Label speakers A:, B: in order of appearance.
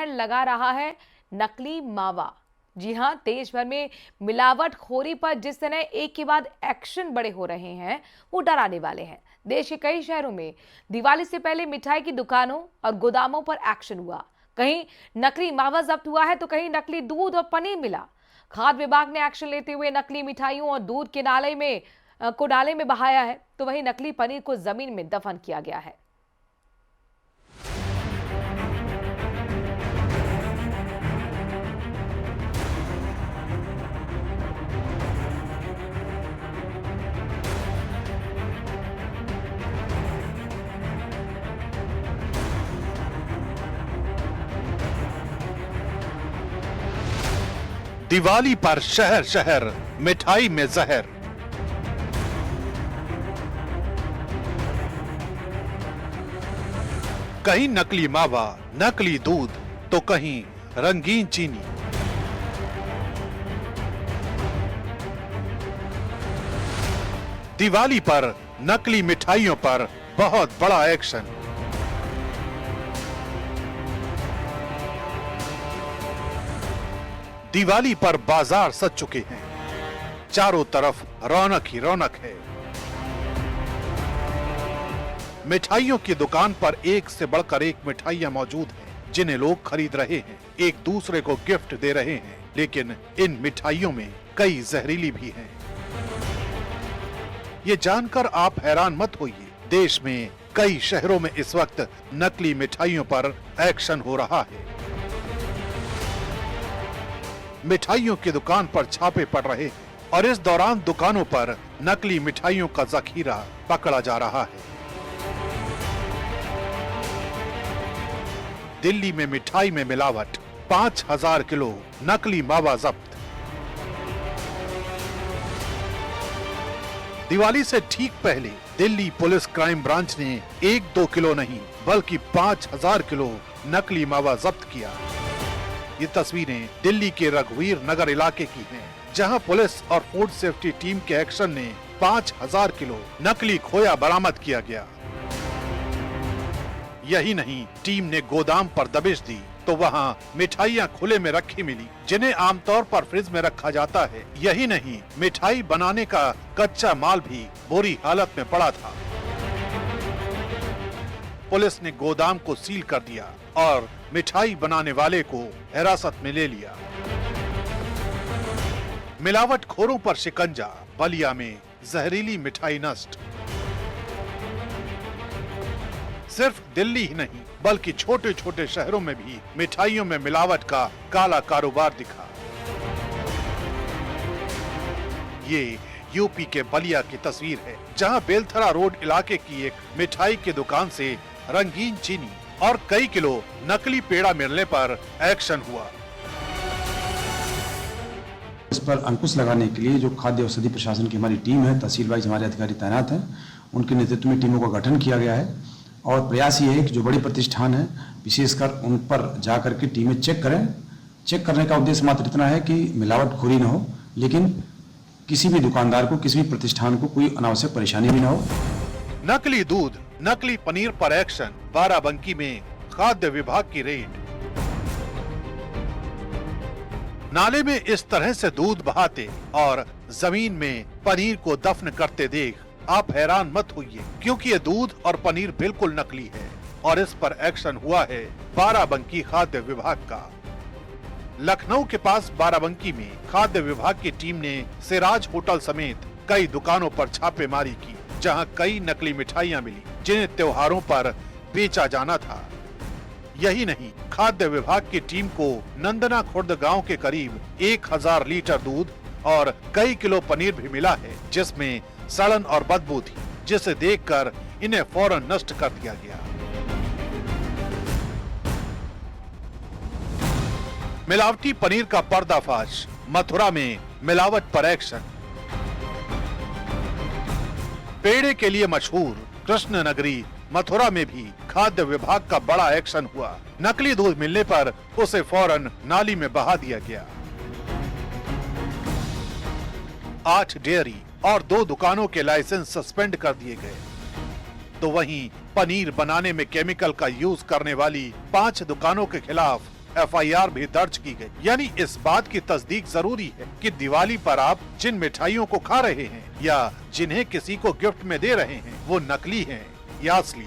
A: ग्रहण लगा रहा है नकली मावा। जी हां, देश भर में मिलावटखोरी पर जिस तरह एक के बाद एक्शन बड़े हो रहे हैं, वो डराने वाले हैं। देश के कई शहरों में दिवाली से पहले मिठाई की दुकानों और गोदामों पर एक्शन हुआ। कहीं नकली मावा जब्त हुआ है तो कहीं नकली दूध और पनीर मिला। खाद्य विभाग ने एक्शन लेते हुए नकली मिठाइयों और दूध के नाले में बहाया है, तो वहीं नकली पनीर को जमीन में दफन किया गया है।
B: दिवाली पर शहर शहर मिठाई में जहर। कहीं नकली मावा, नकली दूध तो कहीं रंगीन चीनी। दिवाली पर नकली मिठाइयों पर बहुत बड़ा एक्शन। दिवाली पर बाजार सज चुके हैं, चारों तरफ रौनक ही रौनक है। मिठाइयों की दुकान पर एक से बढ़कर एक मिठाइयां मौजूद हैं, जिन्हें लोग खरीद रहे हैं, एक दूसरे को गिफ्ट दे रहे हैं। लेकिन इन मिठाइयों में कई जहरीली भी हैं। ये जानकर आप हैरान मत होइए, देश में कई शहरों में इस वक्त नकली मिठाइयों पर एक्शन हो रहा है। मिठाइयों की दुकान पर छापे पड़ रहे हैं और इस दौरान दुकानों पर नकली मिठाइयों का जखीरा पकड़ा जा रहा है। दिल्ली में मिठाई में मिलावट, 5000 किलो नकली मावा जब्त। दिवाली से ठीक पहले दिल्ली पुलिस क्राइम ब्रांच ने 1-2 किलो नहीं बल्कि 5000 किलो नकली मावा जब्त किया। ये तस्वीरें दिल्ली के रघुवीर नगर इलाके की हैं, जहां पुलिस और फूड सेफ्टी टीम के एक्शन ने 5000 किलो नकली खोया बरामद किया गया। यही नहीं, टीम ने गोदाम पर दबिश दी तो वहां मिठाइयां खुले में रखी मिली, जिन्हें आमतौर पर फ्रिज में रखा जाता है। यही नहीं, मिठाई बनाने का कच्चा माल भी बुरी हालत में पड़ा था। पुलिस ने गोदाम को सील कर दिया और मिठाई बनाने वाले को हिरासत में ले लिया। मिलावटखोरों पर शिकंजा, बलिया में जहरीली मिठाई नष्ट। सिर्फ दिल्ली ही नहीं बल्कि छोटे छोटे शहरों में भी मिठाइयों में मिलावट का काला कारोबार दिखा। ये यूपी के बलिया की तस्वीर है, जहां बेलथरा रोड इलाके की एक मिठाई की दुकान से रंगीन चीनी और कई किलो नकली पेड़ा मिलने पर एक्शन हुआ।
C: इस पर अंकुश लगाने के लिए जो खाद्य औषधि प्रशासन की हमारी टीम है, तहसील वाइज हमारे अधिकारी तैनात हैं, उनके नेतृत्व में टीमों का गठन किया गया है। और प्रयास ये है कि जो बड़ी प्रतिष्ठान है विशेषकर उन पर जाकर के टीमें चेक करें। चेक करने का उद्देश्य मात्र इतना है कि मिलावटखोरी न हो, लेकिन किसी भी दुकानदार को, किसी भी प्रतिष्ठान को कोई अनावश्यक परेशानी भी न हो।
B: नकली दूध, नकली पनीर पर एक्शन। बाराबंकी में खाद्य विभाग की रेड। नाले में इस तरह से दूध बहाते और जमीन में पनीर को दफन करते देख आप हैरान मत होइए, क्योंकि ये दूध और पनीर बिल्कुल नकली है और इस पर एक्शन हुआ है बाराबंकी खाद्य विभाग का। लखनऊ के पास बाराबंकी में खाद्य विभाग की टीम ने सिराज होटल समेत कई दुकानों पर छापेमारी की, जहां कई नकली मिठाइयां मिली जिन्हें त्योहारों पर बेचा जाना था। यही नहीं, खाद्य विभाग की टीम को नंदना खुर्द गांव के करीब 1000 लीटर दूध और कई किलो पनीर भी मिला है, जिसमें सड़न और बदबू थी, जिसे देखकर इन्हें फौरन नष्ट कर दिया गया। मिलावटी पनीर का पर्दाफाश, मथुरा में मिलावट पर एक्शन। पेड़े के लिए मशहूर कृष्ण नगरी मथुरा में भी खाद्य विभाग का बड़ा एक्शन हुआ। नकली दूध मिलने पर उसे फौरन नाली में बहा दिया गया। 8 डेयरी और 2 दुकानों के लाइसेंस सस्पेंड कर दिए गए। तो वहीं पनीर बनाने में केमिकल का यूज करने वाली 5 दुकानों के खिलाफ FIR भी दर्ज की गई। यानी इस बात की तस्दीक जरूरी है कि दिवाली पर आप जिन मिठाइयों को खा रहे हैं या जिन्हें किसी को गिफ्ट में दे रहे हैं वो नकली हैं या असली।